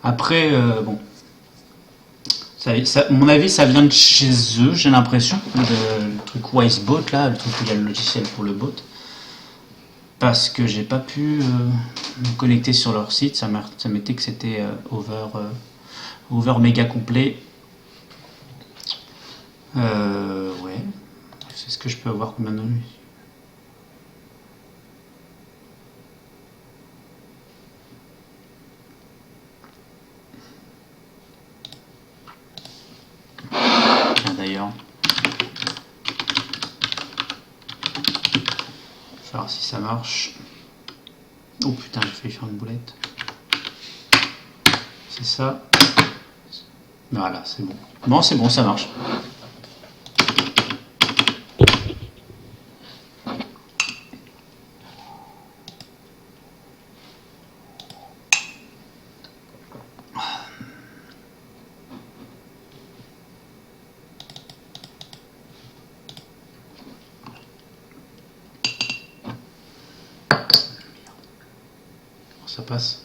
Après, bon, à mon avis, ça vient de chez eux, j'ai l'impression. Le truc Wisebot, là, le truc où il y a le logiciel pour le bot. Parce que j'ai pas pu me connecter sur leur site. Ça m'était que c'était over méga complet. Ouais. C'est ce que je peux avoir comme analyse. D'ailleurs, je vais voir si ça marche. Oh putain, j'ai failli faire une boulette. C'est ça. Voilà, c'est bon. Bon, c'est bon, ça marche. Ça passe.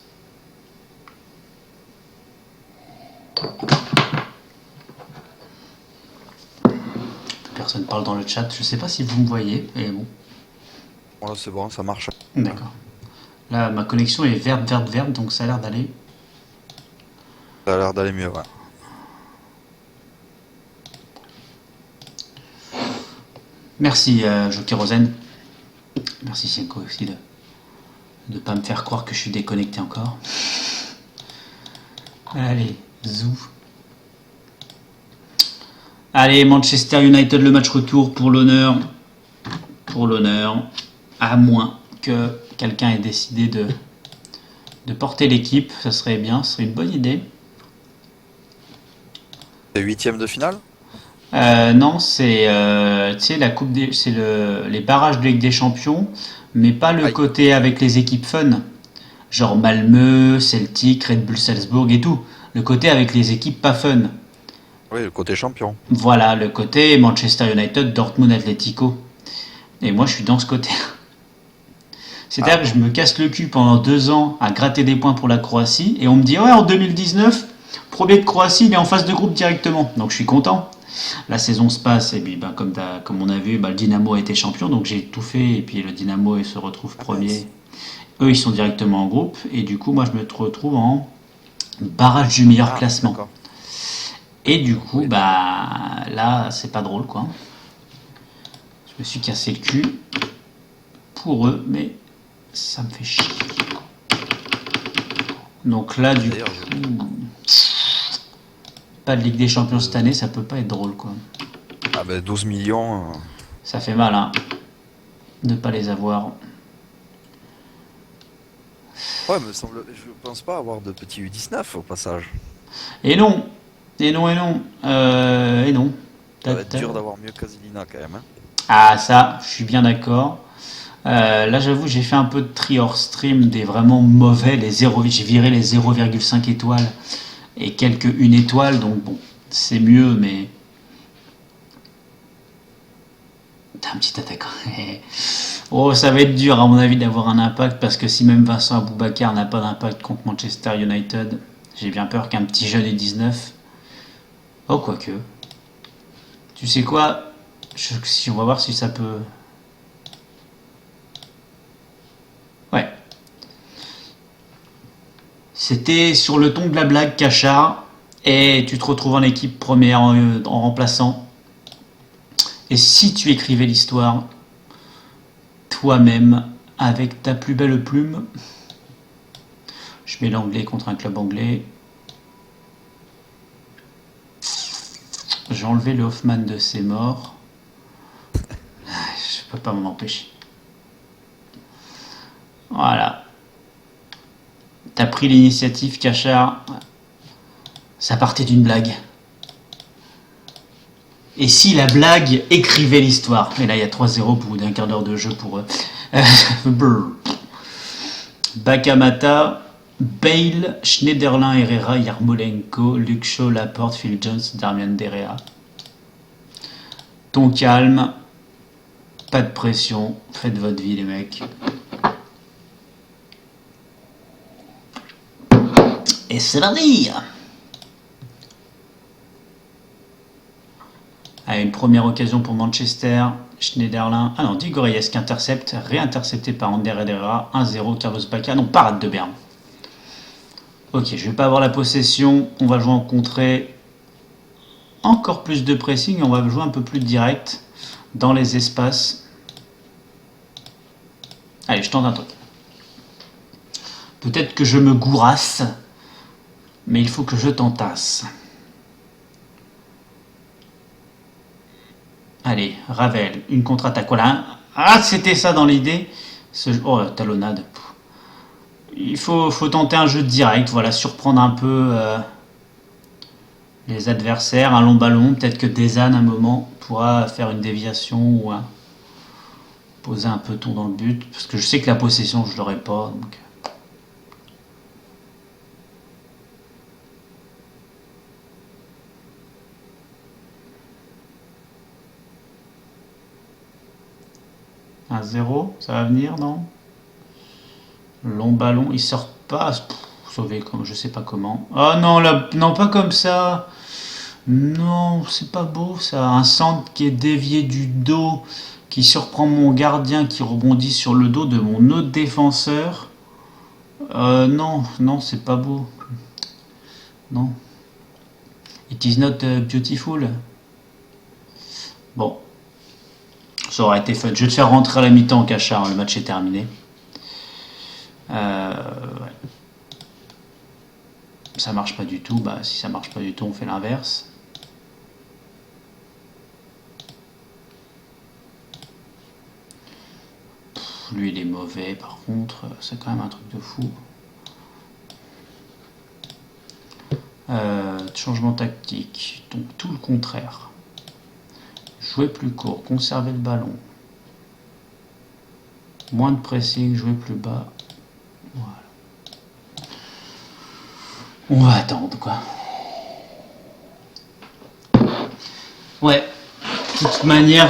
Personne parle dans le chat. Je sais pas si vous me voyez, mais bon. Voilà, c'est bon, ça marche. D'accord. Là, ma connexion est verte, donc ça a l'air d'aller. Ça a l'air d'aller mieux, ouais. Merci, Jokerosène. Merci, Sienko, aussi de ne pas me faire croire que je suis déconnecté encore. Allez, zou. Allez, Manchester United, le match retour pour l'honneur. Pour l'honneur. À moins que quelqu'un ait décidé de porter l'équipe. Ça serait bien, ce serait une bonne idée. C'est huitième de finale? Non, c'est la coupe c'est les barrages de Ligue des Champions, mais pas le Aïe. côté avec les équipes fun, genre Malmö, Celtic, Red Bull Salzbourg et tout. Le côté avec les équipes pas fun. Oui, le côté champion. Voilà, le côté Manchester United, Dortmund, Atlético. Et moi, je suis dans ce côté. C'est-à-dire que je me casse le cul pendant 2 ans à gratter des points pour la Croatie, et on me dit ouais, en 2019, premier de Croatie, il est en phase de groupe directement. Donc je suis content. La saison se passe, et puis comme on a vu, le Dynamo a été champion, donc j'ai tout fait, et puis le Dynamo il se retrouve Ah, premier. mince. Eux, ils sont directement en groupe, et du coup, moi, je me retrouve en barrage du meilleur Ah, classement. d'accord. Et du coup, Oui, là, c'est pas drôle, quoi. Je me suis cassé le cul pour eux, mais ça me fait chier. Donc là, du d'ailleurs, coup, pas de Ligue des Champions cette année, ça peut pas être drôle, quoi. ah ben 12 millions. Ça fait mal, hein, de pas les avoir. Ouais, me semble. Je pense pas avoir de petit U19 au passage. Et non, et non. Ça va être dur d'avoir mieux qu'Azilina quand même, hein. Ah, ça, je suis bien d'accord. Là, j'avoue, j'ai fait un peu de tri hors stream des vraiment mauvais, les 0, j'ai viré les 0,5 étoiles et quelques 1 étoile, donc bon, c'est mieux, mais. T'as un petit attaquant. Oh, ça va être dur, à mon avis, d'avoir un impact, parce que si même Vincent Aboubakar n'a pas d'impact contre Manchester United, j'ai bien peur qu'un petit jeune et 19. Oh, quoique. Tu sais quoi, si on va voir si ça peut. Ouais. C'était sur le ton de la blague, Cachard, et tu te retrouves en équipe première en remplaçant. Et si tu écrivais l'histoire toi-même avec ta plus belle plume, je mets l'anglais contre un club anglais. J'ai enlevé le Hoffman de ses morts. Je peux pas m'en empêcher. Voilà. T'as pris l'initiative, Cachard. Ça partait d'une blague. Et si la blague écrivait l'histoire? Et là, il y a 3-0 au bout d'un quart d'heure de jeu pour eux. Bakamata, Bale, Schneiderlin, Herrera, Yarmolenko, Luke Shaw, Laporte, Phil Jones, Darmian Derrea. Ton calme, pas de pression, faites votre vie les mecs. Et c'est la vie. Allez, une première occasion pour Manchester. Schneiderlin. Ah non, Di Goreyes qui intercepte. Réintercepté par Ander Herrera. 1-0, Carlos Bacca. Non, parade de Berne. Ok, je vais pas avoir la possession. On va jouer en contrée. Encore plus de pressing. On va jouer un peu plus direct dans les espaces. Allez, je tente un truc. Peut-être que je me gourasse, mais il faut que je t'entasse. Allez, Ravel, une contre-attaque. Voilà. Ah, c'était ça dans l'idée. Oh, la talonnade. Il faut tenter un jeu direct. Voilà, surprendre un peu les adversaires. Un long ballon. Peut-être que Desan, à un moment, pourra faire une déviation ou poser un peu ton dans le but. Parce que je sais que la possession, je l'aurai pas. Donc. Un 0, ça va venir, non? Long ballon, il sort pas. Sauvé, comme je sais pas comment. Oh non, là, non, pas comme ça. Non, c'est pas beau ça. Un centre qui est dévié du dos, qui surprend mon gardien, qui rebondit sur le dos de mon autre défenseur. Non, non, c'est pas beau. Non. It is not beautiful. Bon, ça aurait été fun. Je vais te faire rentrer à la mi-temps, Cachard. Le match est terminé. Ouais. Ça marche pas du tout. Bah, si ça marche pas du tout, on fait l'inverse. Lui, il est mauvais. Par contre, c'est quand même un truc de fou. Changement tactique. Donc tout le contraire. Jouer plus court, conserver le ballon. Moins de pressing, jouer plus bas. Voilà. On va attendre quoi. Ouais. De toute manière,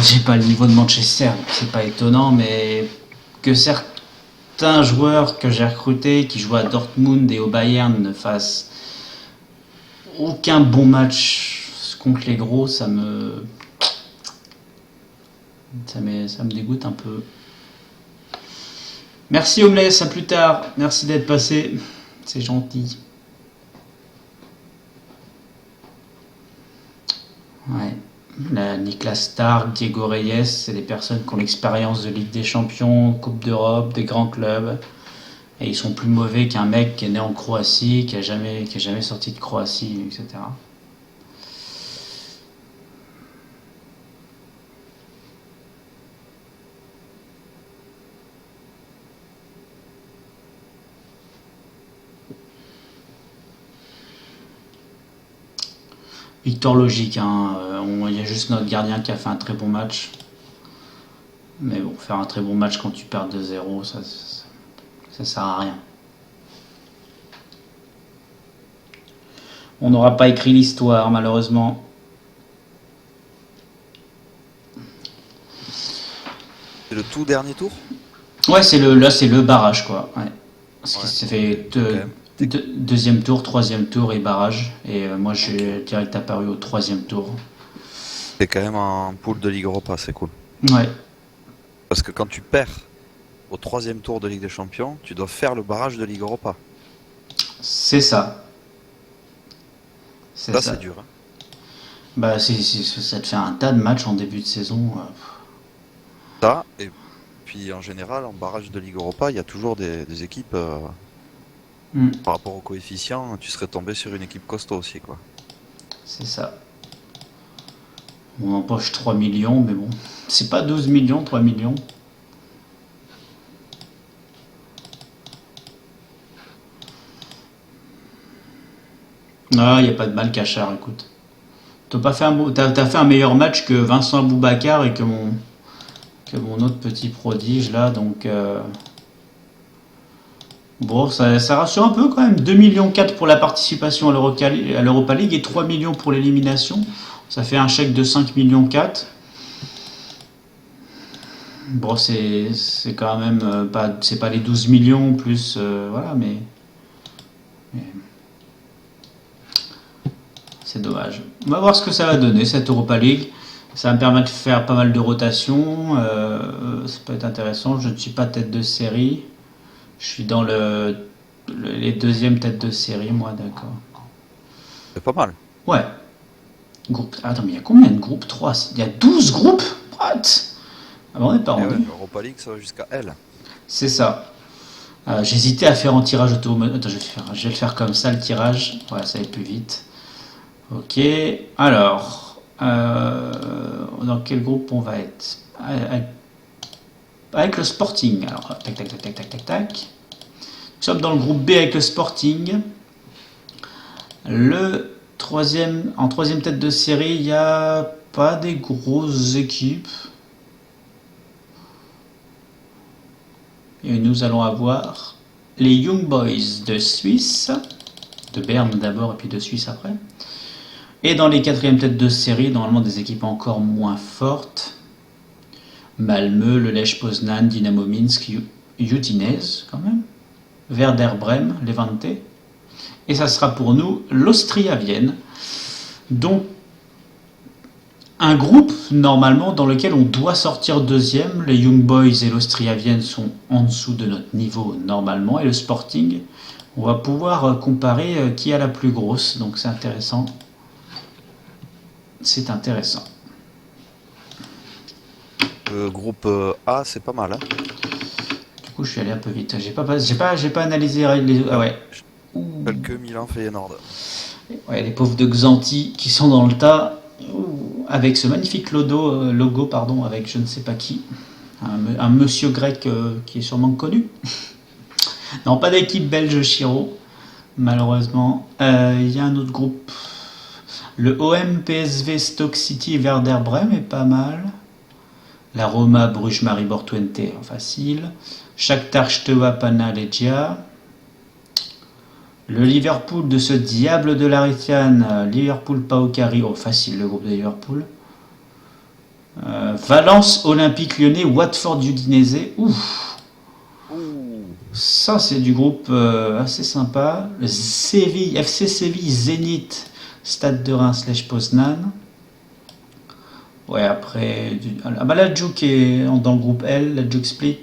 j'ai pas le niveau de Manchester, c'est pas étonnant, mais que certains joueurs que j'ai recrutés qui jouent à Dortmund et au Bayern ne fassent aucun bon match contre les gros, ça me dégoûte un peu. Merci Homeless, à plus tard. Merci d'être passé. C'est gentil. Ouais. Là, Niklas Stark, Diego Reyes, c'est des personnes qui ont l'expérience de Ligue des Champions, Coupe d'Europe, des grands clubs. Et ils sont plus mauvais qu'un mec qui est né en Croatie, qui a jamais sorti de Croatie, etc. Victoire logique, hein. Il y a juste notre gardien qui a fait un très bon match. Mais bon, faire un très bon match quand tu perds 2-0, ça sert à rien. On n'aura pas écrit l'histoire, malheureusement. C'est le tout dernier tour? Ouais, c'est le barrage, quoi. Ouais. Parce que ça fait Okay. deuxième tour, troisième tour et barrage. Et moi, j'ai direct apparu au troisième tour. C'est quand même un pool de Ligue Europa, c'est cool. Ouais, Parce que quand tu perds au troisième tour de Ligue des Champions, tu dois faire le barrage de Ligue Europa. c'est ça. C'est Ça, ça. c'est dur. Hein. Bah, ça te fait un tas de matchs en début de saison. Ça, et puis en général, en barrage de Ligue Europa, il y a toujours des équipes, Hmm, par rapport au coefficient, tu serais tombé sur une équipe costaud aussi, quoi. c'est ça. On empoche 3 millions, mais bon. C'est pas 12 millions, 3 millions. Ah, il n'y a pas de mal, Cachard, écoute. T'as fait un meilleur match que Vincent Boubacar et que mon autre petit prodige, là, donc... Bon, ça rassure un peu quand même. 2,4 millions pour la participation à l'Europa League et 3 millions pour l'élimination. Ça fait un chèque de 5,4 millions. Bon, c'est quand même pas, c'est pas les 12 millions plus, voilà, mais C'est dommage. On va voir ce que ça va donner cette Europa League. Ça va me permettre de faire pas mal de rotations. Ça peut être intéressant. Je ne suis pas tête de série. Je suis dans les deuxièmes têtes de série, moi, d'accord. C'est pas mal. Ouais. Groupe. Attends, mais il y a combien de groupes? 3. Il y a 12 groupes? What? Ah bon, on n'est pas Et ouais, rendu. l'Europa League, ça va jusqu'à L. C'est ça. J'hésitais à faire en tirage auto. Attends, je vais le faire comme ça, le tirage. Ouais, ça va plus vite. Ok. Alors, dans quel groupe on va être? Avec le Sporting. Alors, tac, tac, tac, tac, tac, tac, tac. Nous sommes dans le groupe B avec le Sporting. En troisième tête de série, il n'y a pas des grosses équipes. Et nous allons avoir les Young Boys de Suisse, de Berne d'abord et puis de Suisse après. Et dans les quatrièmes têtes de série, normalement des équipes encore moins fortes. Malmö, le Lech Poznan, Dynamo Minsk, Udinese quand même. Werder Bremen, Levante. Et ça sera pour nous l'Austria Vienne. Donc un groupe normalement dans lequel on doit sortir deuxième. Les Young Boys et l'Austria Vienne sont en dessous de notre niveau normalement. Et le Sporting, on va pouvoir comparer qui a la plus grosse. Donc c'est intéressant. C'est intéressant. Le groupe A, c'est pas mal. Hein. Du coup, je suis allé un peu vite. J'ai pas analysé les. Ah ouais. Quelques Milan Feyenoord. Ouais, les pauvres de Xanthi qui sont dans le tas. Avec ce magnifique logo, avec je ne sais pas qui. Un monsieur grec qui est sûrement connu. Non, pas d'équipe belge Chiro, malheureusement. Il y a un autre groupe. Le OM PSV Stoke City Werder Bremen est pas mal. La Roma Bruges Maribor Twente facile. Shakhtar Steaua Pana Legia. Le Liverpool de ce diable de l'Aritiane, Liverpool Paokari, facile le groupe de Liverpool. Valence Olympique Lyonnais, Watford Udinese, ouf. Ça c'est du groupe assez sympa. Séville, FC Séville, Zénith, Stade de Reims, Lech Poznan. Ouais, après. La Juke est dans le groupe L, la Juke Split.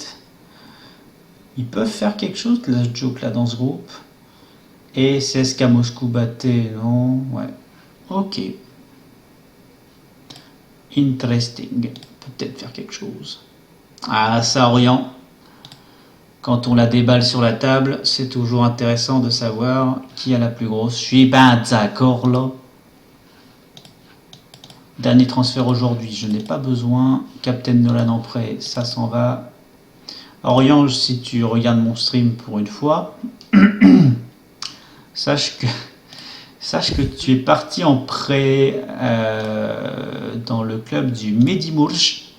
Ils peuvent faire quelque chose, la Juke là dans ce groupe. Et CSKA Moscou batté, non? Ouais. Ok. Interesting. Peut-être faire quelque chose. Ah, ça, Orient. Quand on la déballe sur la table, c'est toujours intéressant de savoir qui a la plus grosse. Je suis pas d'accord là. Dernier transfert aujourd'hui, je n'ai pas besoin. Captain Nolan en prêt, ça s'en va. Orient, si tu regardes mon stream pour une fois, sache que tu es parti en prêt dans le club du Medimurj,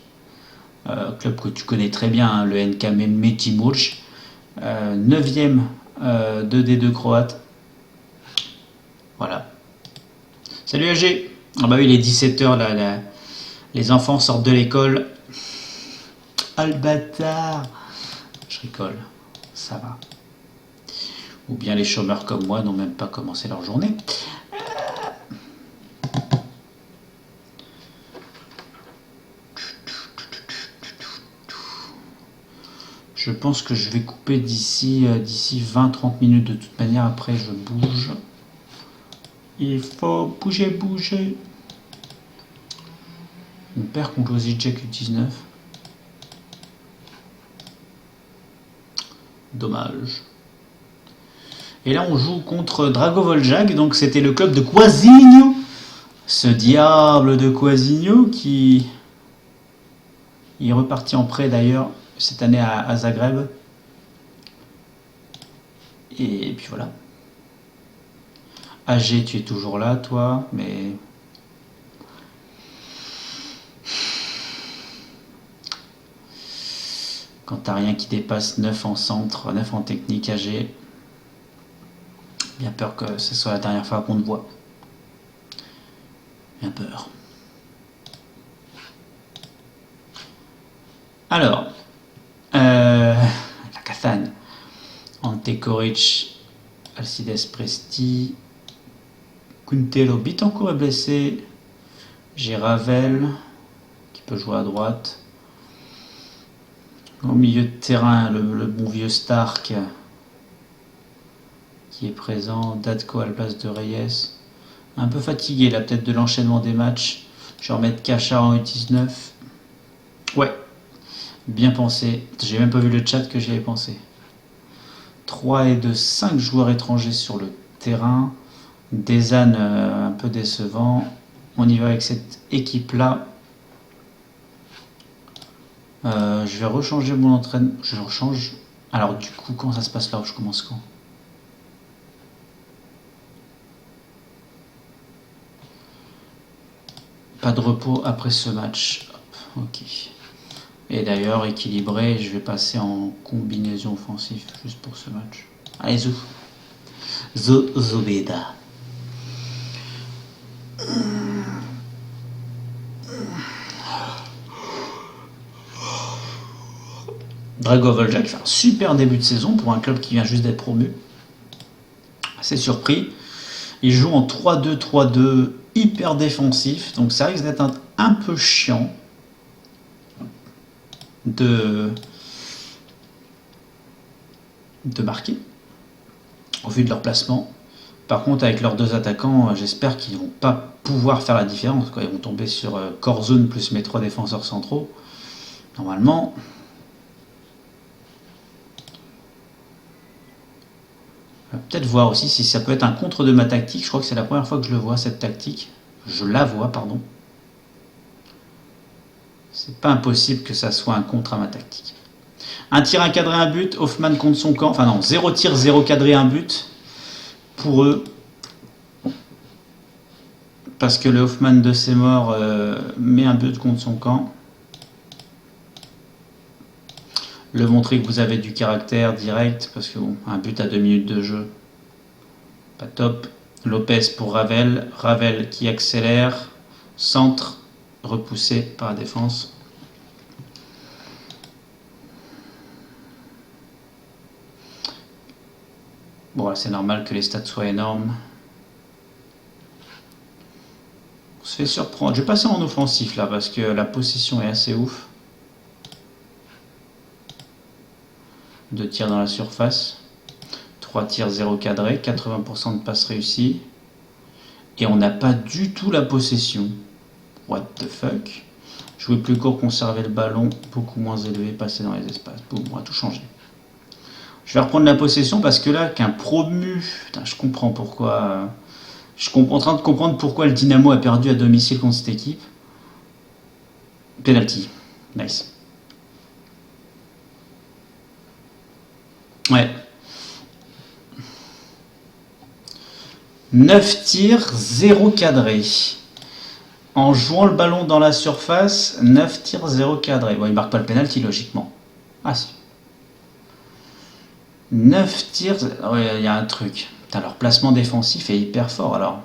club que tu connais très bien, hein, le NK Medimurj, 9e 2D2 croate. Voilà. Salut AG. Ah bah oui, il est 17h là, les enfants sortent de l'école. Ah le bâtard. Je rigole, ça va. Ou bien les chômeurs comme moi n'ont même pas commencé leur journée. Je pense que je vais couper d'ici 20-30 minutes de toute manière. Après, je bouge. Il faut bouger. On perd contre Jack U19. Dommage. Et là, on joue contre Dragovoljak, donc c'était le club de Quasigno. Ce diable de Quasigno qui est reparti en prêt d'ailleurs cette année à Zagreb. Et puis voilà. AG, tu es toujours là, toi, mais... Quand t'as rien qui dépasse 9 en centre, 9 en technique AG, bien peur que ce soit la dernière fois qu'on te voit. Bien peur. Alors, la Catane, Ante Koric Alcides Presti. Quintero Bittencourt est blessé. J'ai Ravel qui peut jouer à droite. Au milieu de terrain, le bon vieux Stark qui est présent. Datko à la place de Reyes. Un peu fatigué là, peut-être de l'enchaînement des matchs. Je vais remettre Cachard en U19. Ouais, bien pensé. J'ai même pas vu le chat que j'y avais pensé. 3 et de 5 joueurs étrangers sur le terrain. Desan un peu décevant. On y va avec cette équipe-là. Je vais rechanger mon entraînement. Je rechange. Alors du coup, quand ça se passe là où je commence quand? Pas de repos après ce match. Hop, ok. Et d'ailleurs, équilibré, je vais passer en combinaison offensive juste pour ce match. Allez, Zou. Zobeda. Dragovolja qui fait un super début de saison pour un club qui vient juste d'être promu. Assez surpris. Il joue en 3-2-3-2 hyper défensif, donc ça risque d'être un peu chiant de marquer au vu de leur placement. Par contre, avec leurs deux attaquants, j'espère qu'ils vont pas pouvoir faire la différence. Ils vont tomber sur Corzone plus mes 3 défenseurs centraux. Normalement, peut-être voir aussi si ça peut être un contre de ma tactique. Je crois que c'est la première fois que je le vois, cette tactique. Je la vois, pardon. C'est pas impossible que ça soit un contre à ma tactique. Un tir, un cadré, un but. Hoffman contre son camp. Enfin non, 0 tir, 0 cadré, un but. Pour eux. Parce que le Hoffman de ses morts met un but contre son camp. Le montrer que vous avez du caractère direct. Parce que bon, un but à 2 minutes de jeu. Pas top. Lopez pour Ravel. Ravel qui accélère. Centre. Repoussé par la défense. Bon, là, c'est normal que les stats soient énormes. On se fait surprendre. Je vais passer en offensif là parce que la possession est assez ouf. 2 tirs dans la surface. 3 tirs, 0 cadré. 80% de passes réussies. Et on n'a pas du tout la possession. What the fuck? Jouer plus court, conserver le ballon. Beaucoup moins élevé, passer dans les espaces. Boum, on va tout changer. Je vais reprendre la possession parce que là, qu'un promu... Putain, je comprends pourquoi... Je suis en train de comprendre pourquoi le Dynamo a perdu à domicile contre cette équipe. Penalty. Nice. Ouais. 9 tirs, 0 cadré. En jouant le ballon dans la surface, 9 tirs, 0 cadré. Bon, il marque pas le penalty logiquement. Ah si. 9 tirs, il y a un truc. Putain, leur placement défensif est hyper fort alors.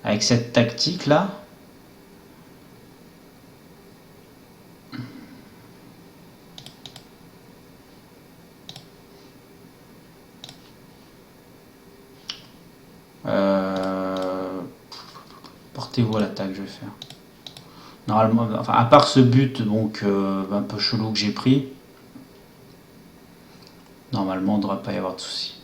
Avec cette tactique là. Portez-vous à l'attaque, je vais faire. Normalement, enfin, à part ce but donc un peu chelou que j'ai pris, normalement il ne devrait pas y avoir de soucis.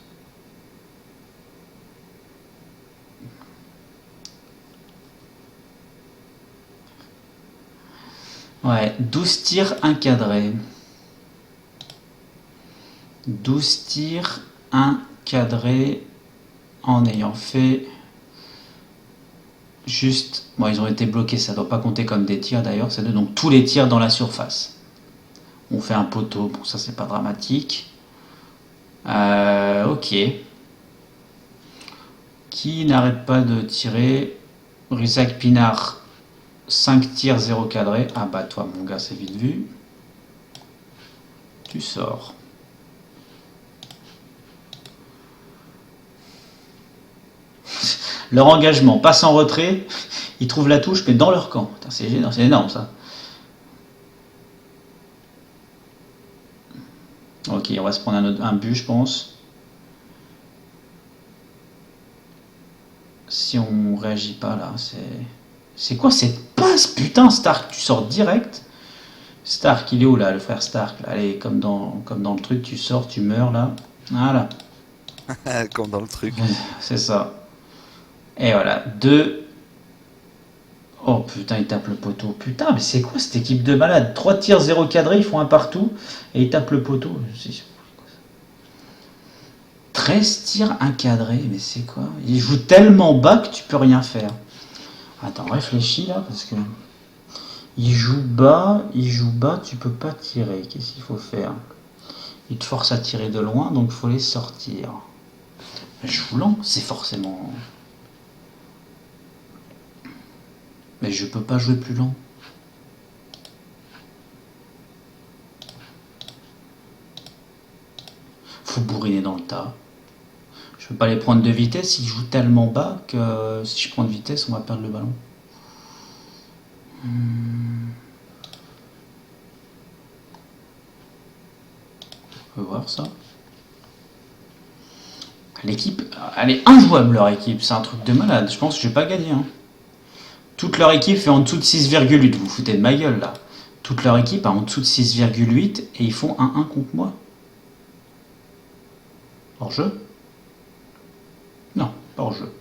Ouais, 12 tirs, 1 cadré. 12 tirs, 1 cadré en ayant fait juste... Bon, ils ont été bloqués, ça ne doit pas compter comme des tirs d'ailleurs, c'est donc tous les tirs dans la surface. On fait un poteau, bon ça c'est pas dramatique. Ok. Qui n'arrête pas de tirer? Rizac Pinard, 5 tirs, 0 cadré. Ah bah toi mon gars, c'est vite vu. Tu sors. Leur engagement passe en retrait, ils trouvent la touche mais dans leur camp. C'est énorme ça. Ok, on va se prendre un but je pense. si on réagit pas là. C'est quoi cette passe? Putain, Stark, tu sors direct. Stark, il est où là, le frère Stark là? Allez, comme dans le truc, tu sors, tu meurs là. Voilà, Comme dans le truc. c'est ça. Et voilà, 2. Oh putain, il tape le poteau. Putain, mais c'est quoi cette équipe de malades? 3 tirs, 0 cadré, ils font un partout et ils tapent le poteau. 13 tirs, 1 cadré, mais c'est quoi? Ils jouent tellement bas que tu peux rien faire. Attends, réfléchis là, parce que. Il joue bas, tu peux pas tirer. Qu'est-ce qu'il faut faire? Il te force à tirer de loin, donc il faut les sortir. Je joue lent, c'est forcément. Mais je peux pas jouer plus lent. Faut bourriner dans le tas. Je peux pas les prendre de vitesse, ils jouent tellement bas que si je prends de vitesse, on va perdre le ballon. On peut voir ça. L'équipe, elle est injouable leur équipe, c'est un truc de malade. Je pense que je vais pas gagner. Hein. Toute leur équipe fait en dessous de 6,8. Vous vous foutez de ma gueule là. Toute leur équipe a en dessous de 6,8 et ils font 1-1 contre moi. Hors jeu? Non, pas hors jeu.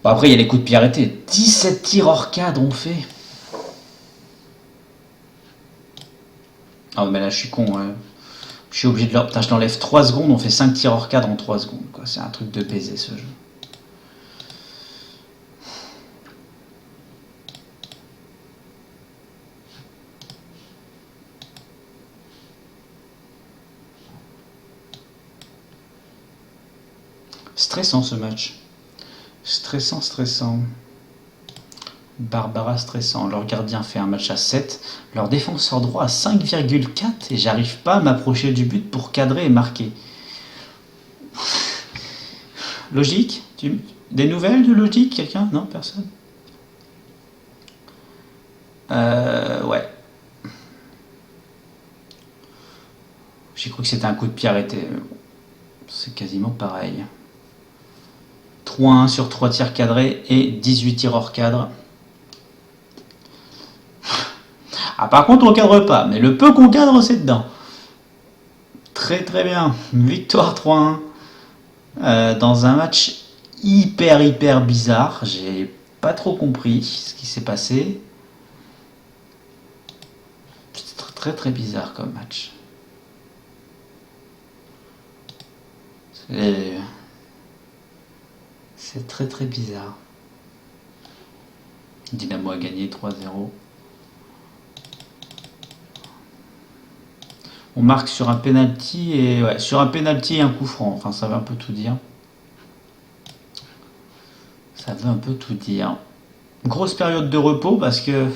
Bon, après, il y a les coups de pied arrêtés. 17 tirs hors cadre on fait. Ah, mais là, je suis con. Je suis obligé de leur. Putain, je l'enlève 3 secondes, on fait 5 tirs hors cadre en 3 secondes. Quoi. C'est un truc de baiser ce jeu. Stressant ce match. Stressant. Barbara stressant. Leur gardien fait un match à 7. Leur défenseur droit à 5,4 et j'arrive pas à m'approcher du but pour cadrer et marquer. Logique? Des nouvelles de logique? Quelqu'un? Non? Personne? Ouais. J'ai cru que c'était un coup de pied arrêté. C'est quasiment pareil. 3-1 sur 3 tirs cadrés et 18 tirs hors cadre. Ah, par contre, on cadre pas, mais le peu qu'on cadre, c'est dedans. Très très bien. Victoire 3-1. Dans un match hyper bizarre. J'ai pas trop compris ce qui s'est passé. C'est très bizarre comme match. C'est très bizarre. Dynamo a gagné 3-0. On marque sur un penalty et sur un penalty et un coup franc. Enfin, ça veut un peu tout dire. Grosse période de repos parce que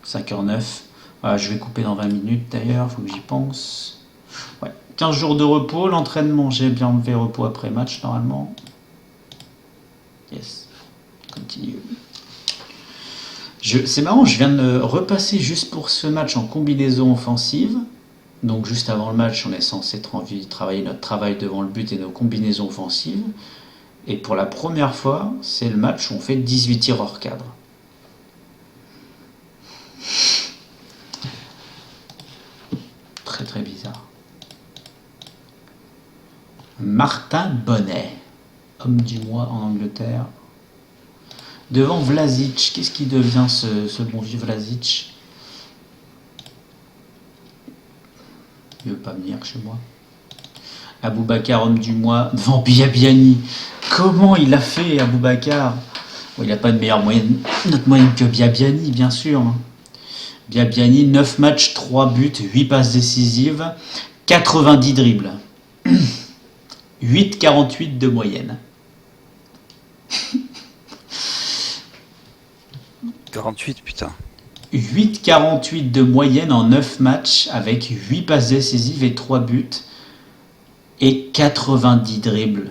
5h09. Voilà, je vais couper dans 20 minutes d'ailleurs, faut que j'y pense. Ouais, 15 jours de repos, l'entraînement, j'ai bien enlevé repos après match normalement. Yes, continue. C'est marrant, je viens de repasser juste pour ce match en combinaison offensive. Donc juste avant le match, on est censé travailler notre travail devant le but et nos combinaisons offensives. Et pour la première fois, c'est le match où on fait 18 tirs hors cadre. Très bizarre. Martin Bonnet, homme du mois en Angleterre. Devant Vlasic, qu'est-ce qui devient ce bon vieux Vlasic? Il veut pas venir chez moi. Aboubacar, homme du mois, devant Biabiani. Comment il a fait, Aboubacar? Bon, il n'a pas de meilleure moyenne, notre moyenne que Biabiani, bien sûr. Biabiani, 9 matchs, 3 buts, 8 passes décisives, 90 dribbles. 8,48 de moyenne. 48, putain. 8,48 de moyenne en 9 matchs avec 8 passes décisives et 3 buts et 90 dribbles.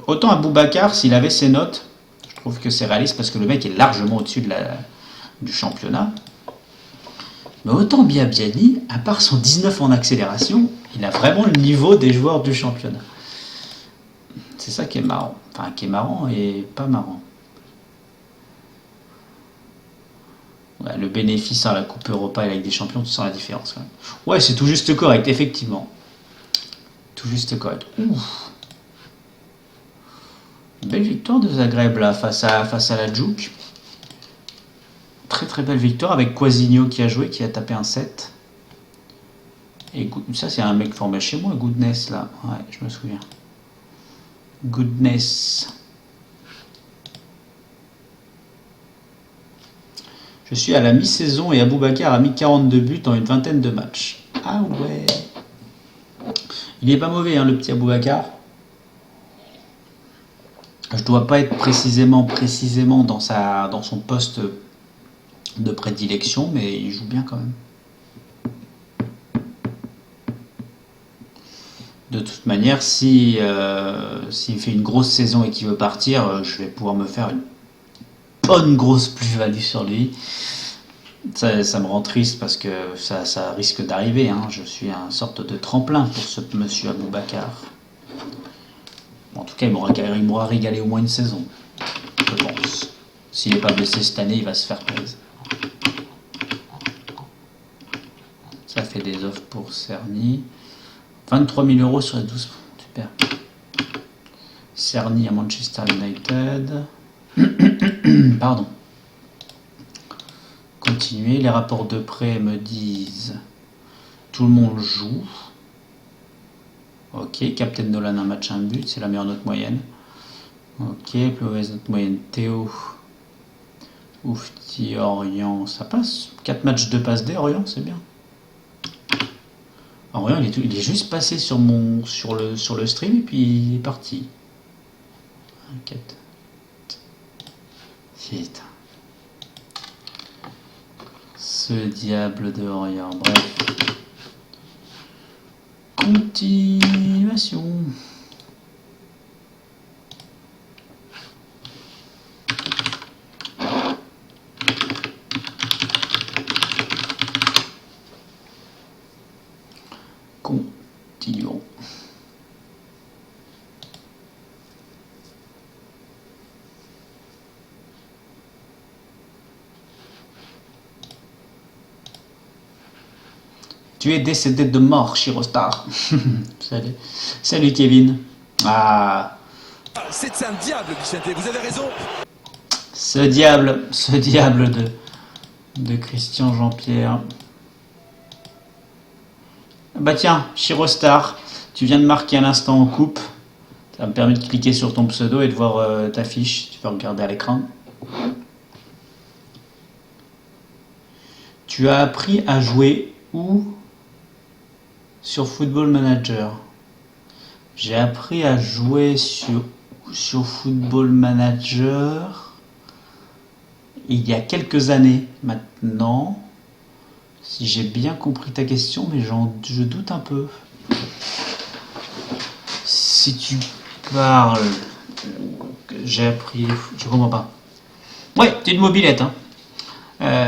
Autant Aboubacar, s'il avait ses notes, je trouve que c'est réaliste parce que le mec est largement au-dessus du championnat. Mais autant Biabiani, à part son 19 en accélération, il a vraiment le niveau des joueurs du championnat. C'est ça qui est marrant. Enfin, qui est marrant et pas marrant. Ouais, le bénéfice à la Coupe Europa et la Ligue des Champions, tu sens la différence quand même. Ouais, c'est tout juste correct, effectivement. Tout juste correct. Ouf. Belle victoire de Zagreb là, face à la Djouk. Très très belle victoire avec Quasigno qui a joué, qui a tapé un 7. Et ça, c'est un mec formé chez moi, Goodness là. Ouais, je me souviens. Goodness. Je suis à la mi-saison et Aboubacar a mis 42 buts en une vingtaine de matchs. Ah ouais. Il est pas mauvais, hein, le petit Aboubacar. Je dois pas être précisément dans son poste de prédilection, mais il joue bien quand même. De toute manière, s'il fait une grosse saison et qu'il veut partir, je vais pouvoir me faire une bonne grosse plus-value sur lui. Ça me rend triste parce que ça risque d'arriver. Hein. Je suis un sorte de tremplin pour ce monsieur Aboubacar. En tout cas, il m'aura régalé au moins une saison, je pense. S'il n'est pas blessé cette année, il va se faire plaisir. Ça fait des offres pour Cerny. 23 000 € sur les 12. Super. Cerny à Manchester United. Pardon. Continuer. Les rapports de prêt me disent tout le monde joue. Ok. Captain Nolan, un match, un but. C'est la meilleure note moyenne. Ok. Plus mauvaise note moyenne. Théo. Oufti, Orient. Ça passe. 4 matchs, 2 passes D. Orient, c'est bien. Orient, il est juste passé sur le stream et puis il est parti. Enquête. Putain. Ce diable de Orient. Bref. Continuation. Continuons. Tu es décédé de mort, Shirostar. Salut. Salut Kevin. Ah. C'est un diable, Vicente, vous avez raison. Ce diable de Christian Jean-Pierre. Bah tiens, Shirostar, tu viens de marquer un instant en coupe. Ça me permet de cliquer sur ton pseudo et de voir ta fiche. Tu peux regarder à l'écran. Tu as appris à jouer où? Sur Football Manager. J'ai appris à jouer sur Football Manager il y a quelques années maintenant. Si j'ai bien compris ta question, mais je doute un peu. Si tu parles... J'ai appris... Je comprends pas. Ouais, t'es une mobilette, hein.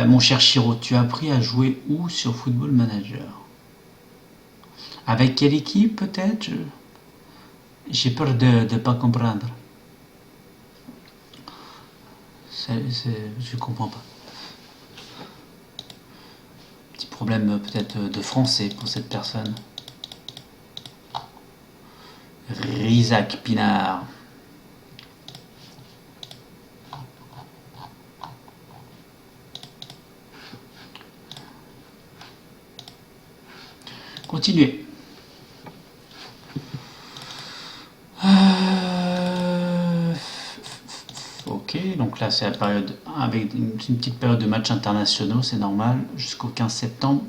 Mon cher Chiro, tu as appris à jouer où sur Football Manager? Avec quelle équipe, peut-être? J'ai peur de ne pas comprendre. Je comprends pas. Petit problème peut-être de français pour cette personne. Rizac Pinard. Continuez. Ok, donc là c'est la période avec une petite période de matchs internationaux, c'est normal, jusqu'au 15 septembre.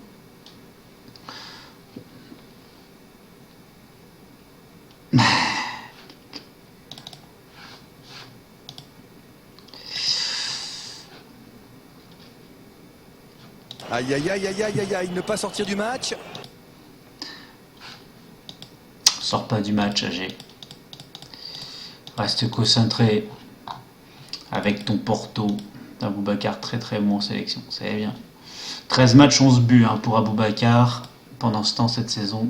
Aïe aïe aïe aïe aïe aïe aïe, ne pas sortir du match. Sors pas du match, AG. Reste concentré avec ton Porto. Aboubacar très très bon en sélection, c'est bien. 13 matchs, 11 buts hein, pour Aboubakar pendant ce temps cette saison.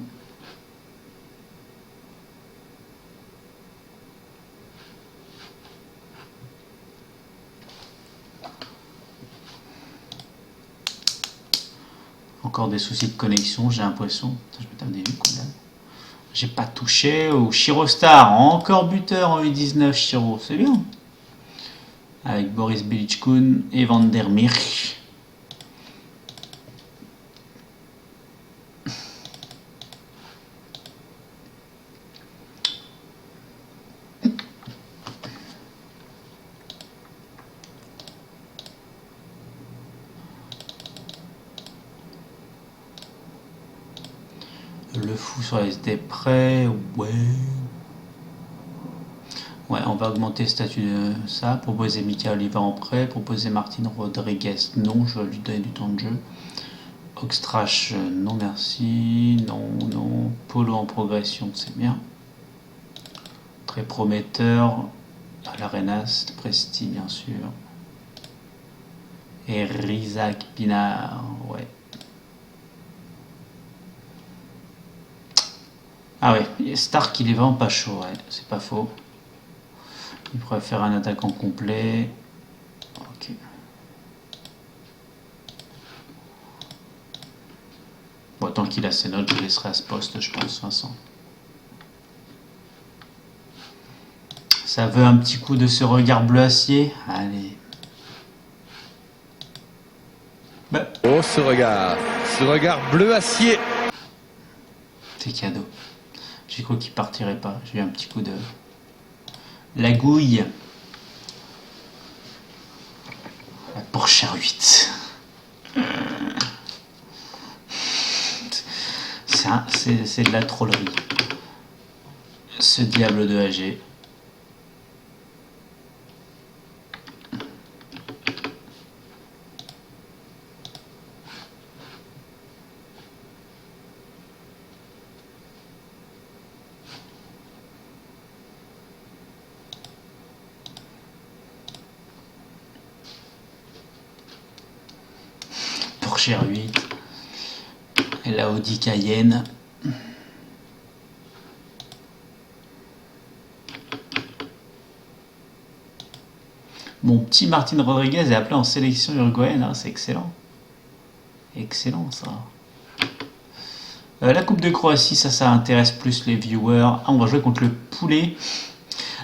Encore des soucis de connexion, j'ai l'impression. Je me tape des vues quand même. J'ai pas touché au Chirostar, encore buteur en U19 Chiro, c'est bien. Avec Boris Bilichkoun et Van der Merch. Le fou sur les SD prêt, ouais. Ouais, on va augmenter le statut de ça. Proposer Mika Oliva en prêt. Proposer Martin Rodriguez, non, je vais lui donner du temps de jeu. Oxtrash, non merci. Non, non. Polo en progression, c'est bien. Très prometteur. À l'Arenas, Presti, bien sûr. Et Rizak Pinard, ouais. Ah ouais, Stark il est vraiment pas chaud, ouais, c'est pas faux. Il pourrait faire un attaquant complet. Ok. Bon, tant qu'il a ses notes, je laisserai à ce poste, je pense, Vincent. Ça veut un petit coup de ce regard bleu acier. Allez. Bah. Oh, ce regard bleu acier. C'est cadeau. J'ai cru qu'il partirait pas. J'ai eu un petit coup de... La gouille. La Porsche 8. C'est de la trollerie. Ce diable de AG. Porsche 8 et la Audi Cayenne. Mon petit Martin Rodriguez est appelé en sélection uruguayenne, hein, c'est excellent. Excellent ça. La Coupe de Croatie, ça intéresse plus les viewers. Ah, on va jouer contre le poulet.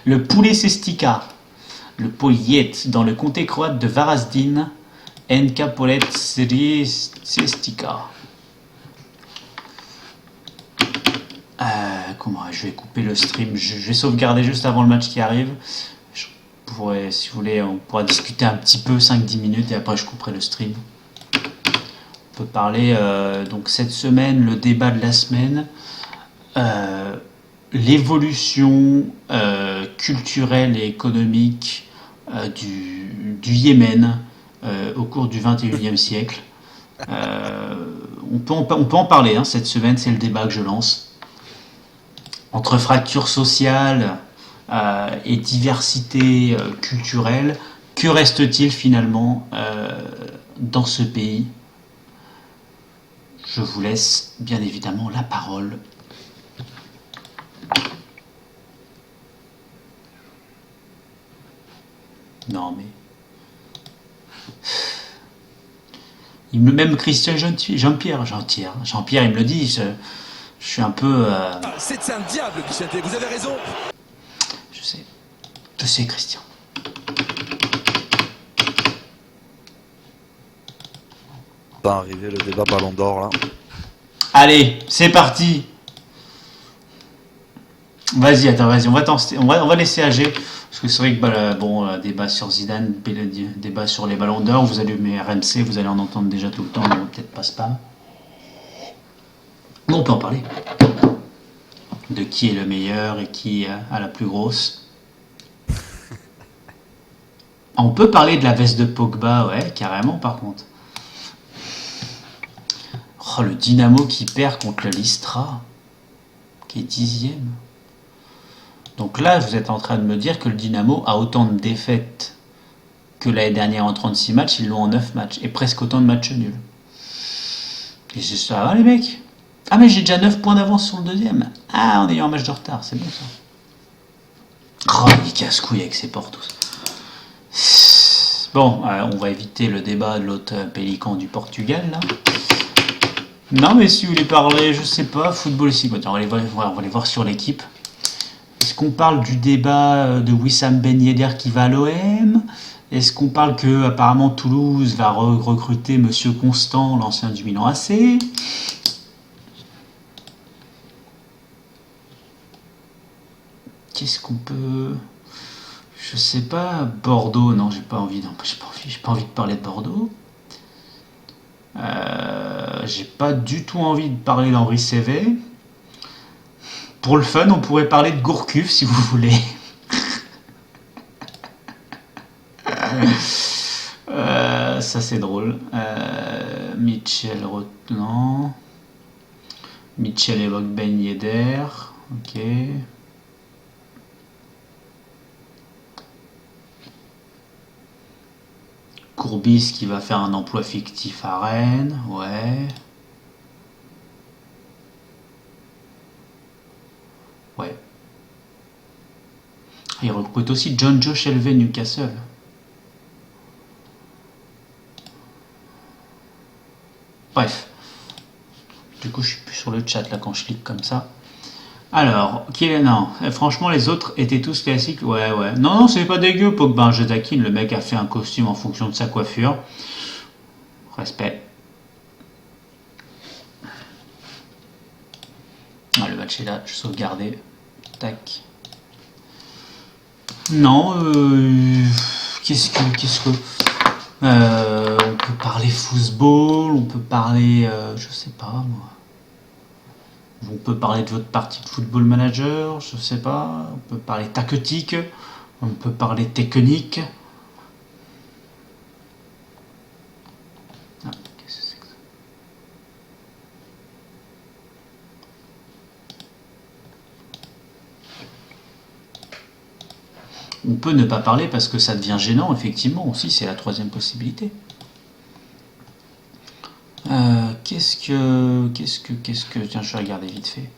Le poulet Sestica. Le Poliet dans le comté croate de Varazdin. NK Polet Sestica. Comment je vais couper le stream. Je vais sauvegarder juste avant le match qui arrive. Je pourrais, si vous voulez, on pourra discuter un petit peu, 5-10 minutes, et après je couperai le stream. On peut parler, donc cette semaine, le débat de la semaine, l'évolution culturelle et économique du Yémen au cours du 21e siècle. On peut en parler, hein, cette semaine, c'est le débat que je lance. Entre fracture sociale et diversité culturelle, que reste-t-il finalement dans ce pays? Je vous laisse bien évidemment la parole. Non mais... Même Christian Jean-Pierre, il me le dit, je suis un peu... C'est un diable, Vicente, vous avez raison. Je sais Christian. Va arriver le débat Ballon d'Or là. Allez, c'est parti. Vas-y, on va laisser AG. Parce que c'est vrai que débat sur Zidane, débat sur les Ballons d'Or, vous allumez RMC, vous allez en entendre déjà tout le temps, mais peut-être pas spam. Bon, on peut en parler. De qui est le meilleur et qui a la plus grosse. On peut parler de la veste de Pogba, ouais, carrément par contre. Oh, le Dynamo qui perd contre le Listra, qui est 10e. Donc là, vous êtes en train de me dire que le Dynamo a autant de défaites que l'année dernière en 36 matchs, ils l'ont en 9 matchs, et presque autant de matchs nuls. Et c'est ça va les mecs. Ah mais j'ai déjà 9 points d'avance sur le deuxième. Ah, en ayant un match de retard, c'est bon ça. Oh, il casse-couille avec ses Portos. Bon, on va éviter le débat de l'autre pélican du Portugal là. Non mais si vous voulez parler, je sais pas, football ici, on va les voir sur l'équipe. Est-ce qu'on parle du débat de Wissam Ben Yedder qui va à l'OM? Est-ce qu'on parle que apparemment Toulouse va recruter Monsieur Constant, l'ancien du Milan AC? Qu'est-ce qu'on peut... Je sais pas, Bordeaux, non, j'ai pas envie de parler de Bordeaux. J'ai pas du tout envie de parler d'Henri Cévé. Pour le fun, on pourrait parler de Gourcuff si vous voulez. Ça c'est drôle. Mitchell non. Mitchell évoque Ben Yedder. Ok. Courbis qui va faire un emploi fictif à Rennes. Ouais. Ouais. Il recrute aussi John Joe Shelvey Newcastle. Bref. Du coup, je suis plus sur le chat là quand je clique comme ça. Alors, non, franchement, les autres étaient tous classiques. Ouais. Non, c'est pas dégueu, Pogba. Je taquine, le mec a fait un costume en fonction de sa coiffure. Respect. Ah, le match est là, je sauvegardé. Tac. Non, qu'est-ce que... on peut parler football, on peut parler... je sais pas, moi. On peut parler de votre partie de Football Manager, je sais pas. On peut parler tactique, on peut parler technique. Ah, qu'est-ce que c'est que ça? On peut ne pas parler parce que ça devient gênant, effectivement, aussi, c'est la troisième possibilité. Qu'est-ce que... Tiens, je vais regarder vite fait.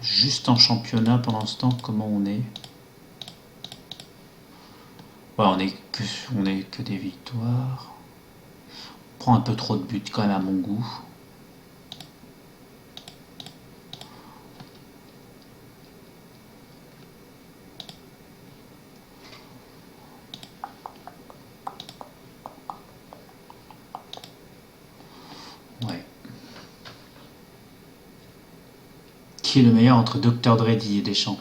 Juste en championnat, pendant ce temps, comment on est? Ouais, on est que des victoires. On prend un peu trop de buts, quand même, à mon goût. Qui est le meilleur entre Dr. Dre et Didier Deschamps?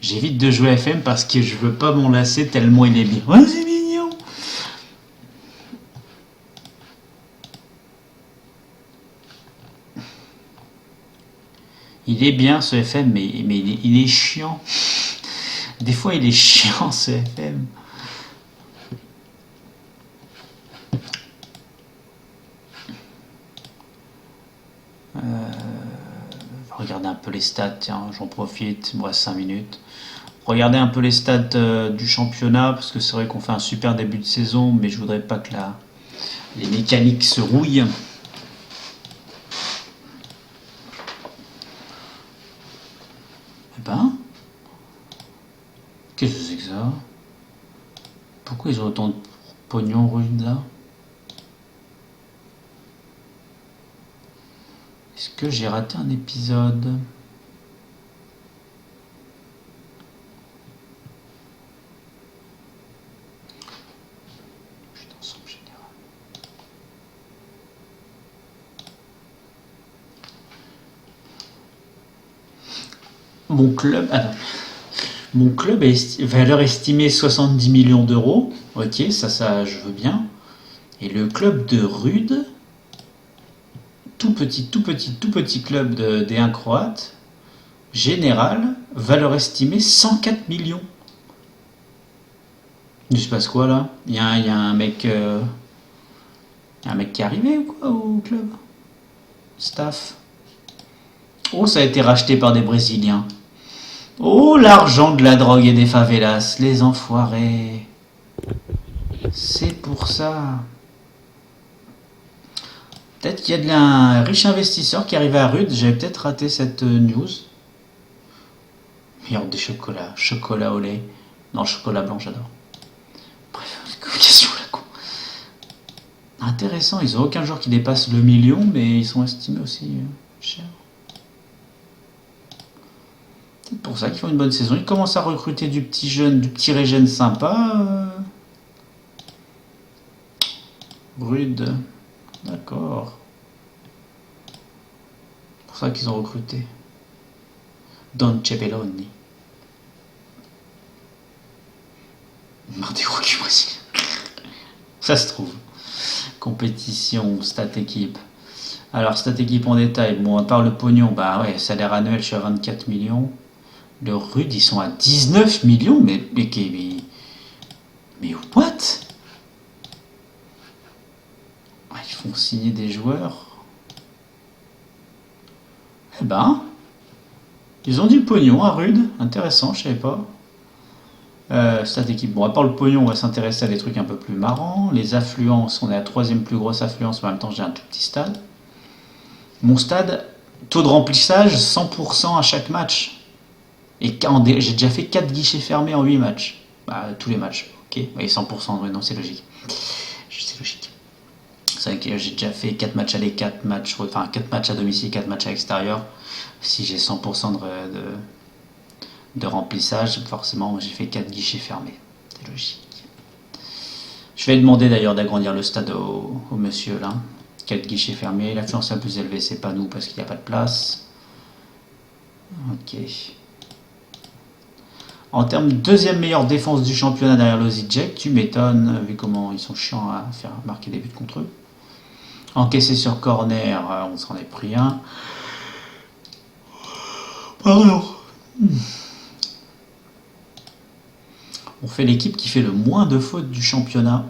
J'évite de jouer FM parce que je veux pas m'enlacer tellement il est bien. Ouais, c'est mignon. Il est bien ce FM, mais il est chiant. Des fois, il est chiant ce FM. Regardez un peu les stats, tiens, j'en profite, il me reste 5 minutes. Regardez un peu les stats du championnat, parce que c'est vrai qu'on fait un super début de saison, mais je voudrais pas que les mécaniques se rouillent. Eh ben, qu'est-ce que c'est que ça? Pourquoi ils ont autant de pognon rude là? Est-ce que j'ai raté un épisode? Je suis dans son général. Mon club... Attends. Mon club est valeur estimée 70 millions d'euros. Ok, ça je veux bien. Et le club de Rude... tout petit club D1 croate, général, valeur estimée 104 millions. Il se passe quoi là? Il y a un mec qui est arrivé ou quoi au club? Staff. Oh, ça a été racheté par des Brésiliens. Oh, l'argent de la drogue et des favelas, les enfoirés. C'est pour ça. Peut-être qu'il y a un riche investisseur qui arrive à Rude. J'avais peut-être raté cette news. Meilleur des chocolats. Chocolat au lait. Non, chocolat blanc, j'adore. Bref, question la con. Intéressant, ils n'ont aucun joueur qui dépasse le million, mais ils sont estimés aussi chers. C'est pour ça qu'ils font une bonne saison. Ils commencent à recruter du petit jeune, du petit régène sympa. Rude. D'accord. C'est pour ça qu'ils ont recruté. Don Cebelloni. Mardi Rocky Brésil. Ça se trouve. Compétition, stat équipe. Alors, stat équipe en détail. Bon, à part le pognon, bah ouais, salaire annuel, je suis à 24 millions. Le Rude, ils sont à 19 millions. Mais what? Ils font signer des joueurs. Eh ben, ils ont du pognon à Rude. Intéressant, je savais pas. Stat équipe. Bon, à part le pognon, on va s'intéresser à des trucs un peu plus marrants. Les affluences, on est à la troisième plus grosse affluence, mais en même temps, j'ai un tout petit stade. Mon stade, taux de remplissage, 100% à chaque match. Et j'ai déjà fait 4 guichets fermés en 8 matchs. Bah, tous les matchs. Ok, oui, 100%, oui, non, c'est logique. C'est logique. C'est vrai que j'ai déjà fait 4 matchs aller, 4 matchs à domicile, 4 matchs à l'extérieur. Si j'ai 100% de remplissage, forcément, j'ai fait 4 guichets fermés. C'est logique. Je vais demander d'ailleurs d'agrandir le stade au monsieur là. 4 guichets fermés. L'affluence la plus élevée, c'est pas nous parce qu'il n'y a pas de place. Ok. En termes de deuxième meilleure défense du championnat derrière l'Osijek, tu m'étonnes, vu comment ils sont chiants à faire marquer des buts contre eux. Encaissé sur corner, on s'en est pris un. Pardon. On fait l'équipe qui fait le moins de fautes du championnat.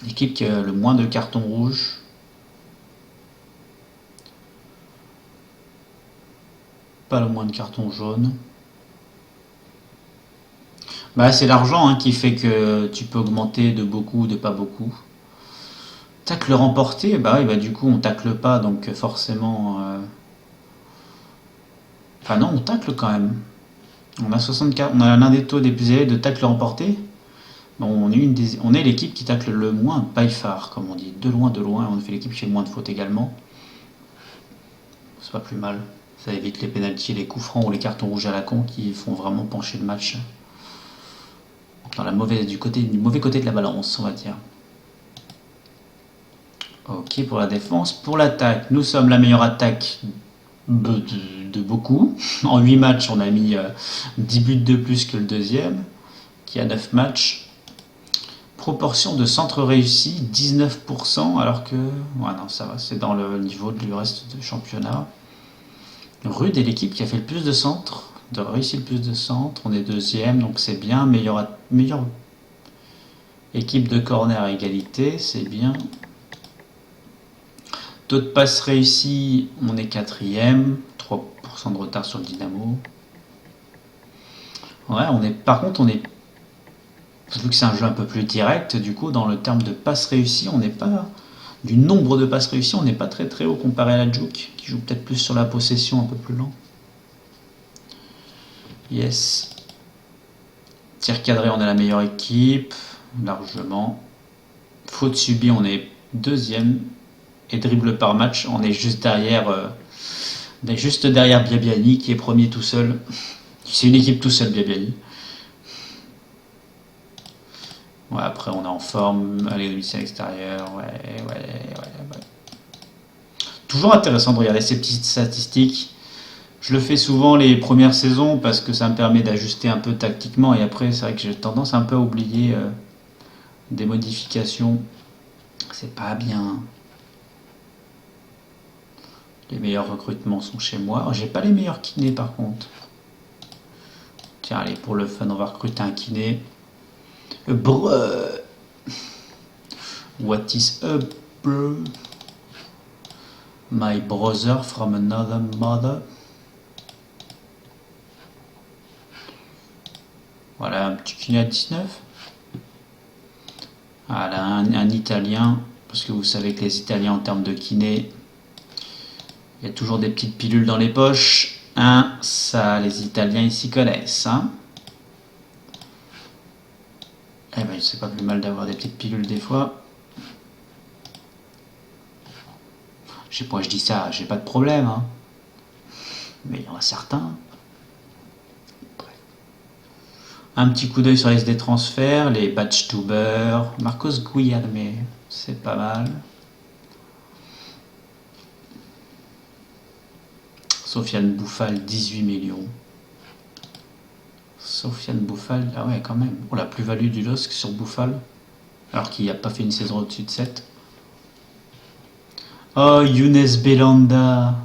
L'équipe qui a le moins de cartons rouges. Pas le moins de cartons jaunes. Bah, c'est l'argent qui fait que tu peux augmenter de beaucoup ou de pas beaucoup. Tacle remporté, bah oui, bah du coup on tacle pas, donc forcément. Enfin non, on tacle quand même. On a 64, on a l'un des taux des plus élevés de tacle remporté. Bon, on est l'équipe qui tacle le moins by far, comme on dit, de loin. On fait l'équipe qui fait le moins de fautes également. C'est pas plus mal. Ça évite les pénaltys, les coups francs ou les cartons rouges à la con qui font vraiment pencher le match dans du mauvais côté de la balance, on va dire. Ok pour la défense. Pour l'attaque, nous sommes la meilleure attaque de beaucoup. En 8 matchs, on a mis 10 buts de plus que le deuxième, qui a 9 matchs. Proportion de centres réussis, 19%, alors que... Ouais, non, ça va, c'est dans le niveau du reste du championnat. Rude est l'équipe qui a fait le plus de centres, réussi le plus de centres. On est deuxième, donc c'est bien. Meilleure équipe de corner à égalité, c'est bien. Taux de passes réussis, on est quatrième, 3% de retard sur le Dynamo. Ouais, par contre, vu que c'est un jeu un peu plus direct, du coup, dans le terme de passes réussies, on n'est pas... Du nombre de passes réussies, on n'est pas très très haut comparé à la Juke, qui joue peut-être plus sur la possession, un peu plus lent. Yes. Tir cadré, on est la meilleure équipe, largement. Faute subie, on est deuxième. Et dribble par match, on est juste derrière Biabiani qui est premier tout seul. C'est une équipe tout seul, Biabiani. Ouais, après on est en forme, allez, domicile à l'extérieur, ouais. Toujours intéressant de regarder ces petites statistiques. Je le fais souvent les premières saisons parce que ça me permet d'ajuster un peu tactiquement et après c'est vrai que j'ai tendance un peu à oublier des modifications. C'est pas bien. Les meilleurs recrutements sont chez moi. J'ai pas les meilleurs kinés par contre. Tiens, allez, pour le fun, on va recruter un kiné. What is up, bro? My brother from another mother. Voilà, un petit kiné à 19. Voilà, un Italien, parce que vous savez que les Italiens en termes de kiné, il y a toujours des petites pilules dans les poches. Hein, ça, les Italiens, ils s'y connaissent. Hein. Eh ben, c'est pas plus mal d'avoir des petites pilules des fois. Je sais pas, je dis ça, j'ai pas de problème. Hein. Mais il y en a certains. Un petit coup d'œil sur les SD transferts, les batchtubers, Marcos Guillerme, c'est pas mal. Sofiane Bouffal, 18 millions. Sofiane Bouffal, ah ouais, quand même. Oh, la plus-value du LOSC sur Bouffal, alors qu'il n'a pas fait une saison au-dessus de 7. Oh, Younes Belanda.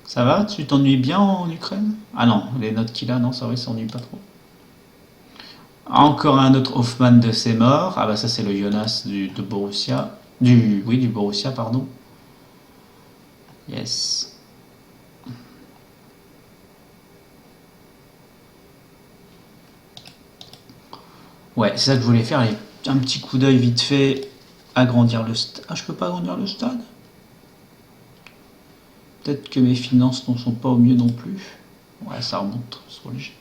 Ça va? Tu t'ennuies bien en Ukraine? Ah non, les notes qu'il a, non, ça va, il s'ennuie pas trop. Encore un autre Hoffman de ses morts. Ah bah ça c'est le Jonas de Borussia. Du Borussia, pardon. Yes. Ouais, c'est ça que je voulais faire, un petit coup d'œil vite fait, agrandir le stade. Ah, je peux pas agrandir le stade? Peut-être que mes finances n'en sont pas au mieux non plus. Ouais, ça remonte, c'est trop léger.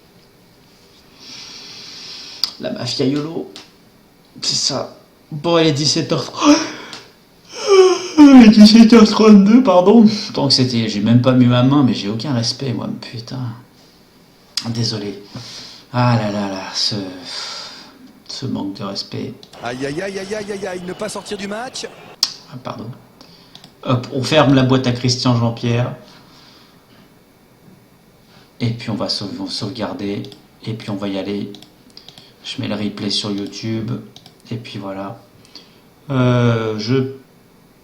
La mafia YOLO, c'est ça. Bon, elle est 17h30. 17h32, pardon. Tant que c'était, j'ai même pas mis ma main, mais j'ai aucun respect, moi, putain. Désolé. Ah là là là, ce manque de respect. Aïe aïe aïe aïe aïe aïe aïe, ne pas sortir du match. Ah, pardon. Hop, on ferme la boîte à Christian Jean-Pierre. Et puis on va sauvegarder. Et puis on va y aller. Je mets le replay sur YouTube. Et puis voilà. Je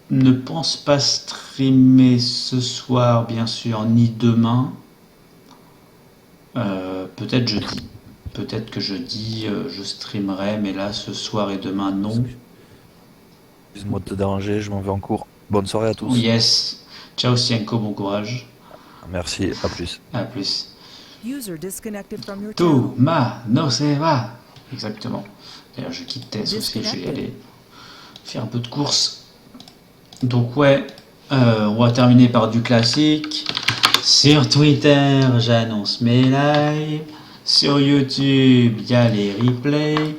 ne pense pas streamer ce soir, bien sûr, ni demain. Peut-être jeudi. Peut-être que jeudi, je streamerai, mais là, ce soir et demain, non. Excuse-moi de te déranger, je m'en vais en cours. Bonne soirée à tous. Yes. Ciao, Sienko, bon courage. Merci, à plus. À plus. User disconnected from your Tu, channel. ma, no se va. Exactement. D'ailleurs, je quitte Tess aussi, je vais y aller faire un peu de course. Donc ouais, on va terminer par du classique. Sur Twitter, j'annonce mes lives. Sur YouTube, il y a les replays.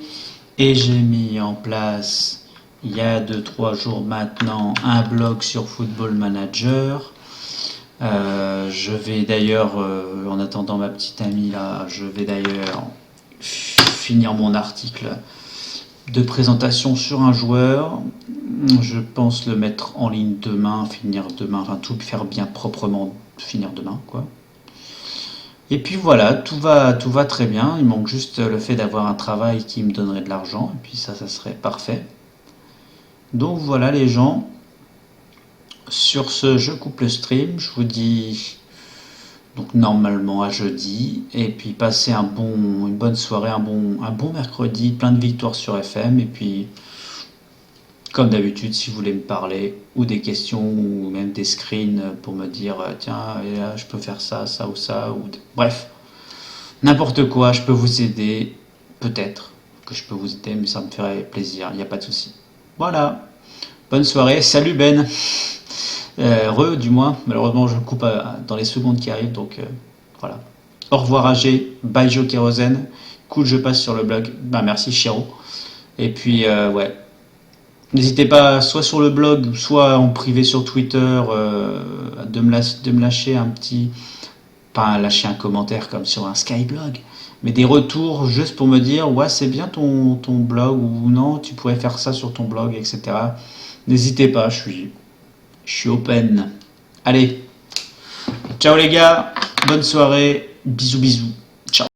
Et j'ai mis en place, il y a 2-3 jours maintenant, un blog sur Football Manager. Je vais d'ailleurs, en attendant ma petite amie là, je vais d'ailleurs finir mon article de présentation sur un joueur. Je pense le mettre en ligne demain, finir demain, enfin tout faire bien proprement, finir demain quoi. Et puis voilà, tout va très bien. Il manque juste le fait d'avoir un travail qui me donnerait de l'argent, et puis ça serait parfait. Donc voilà les gens. Sur ce, je coupe le stream. Je vous dis donc normalement à jeudi. Et puis passez une bonne soirée, un bon mercredi, plein de victoires sur FM. Et puis, comme d'habitude, si vous voulez me parler, ou des questions, ou même des screens pour me dire tiens, là, je peux faire ça, ça ou ça. Bref, n'importe quoi, je peux vous aider. Peut-être que je peux vous aider, mais ça me ferait plaisir, il n'y a pas de souci. Voilà. Bonne soirée. Salut Ben. Du moins, malheureusement je coupe dans les secondes qui arrivent, donc voilà. Au revoir AG, bye Joe Kérosène, cool, je passe sur le blog, merci Chiro, et puis ouais, n'hésitez pas, soit sur le blog, soit en privé sur Twitter, de me lâcher un petit, pas lâcher un commentaire comme sur un Skyblog, mais des retours juste pour me dire, ouais c'est bien ton blog, ou non, tu pourrais faire ça sur ton blog, etc. N'hésitez pas, je suis open. Allez, ciao les gars, bonne soirée, bisous bisous.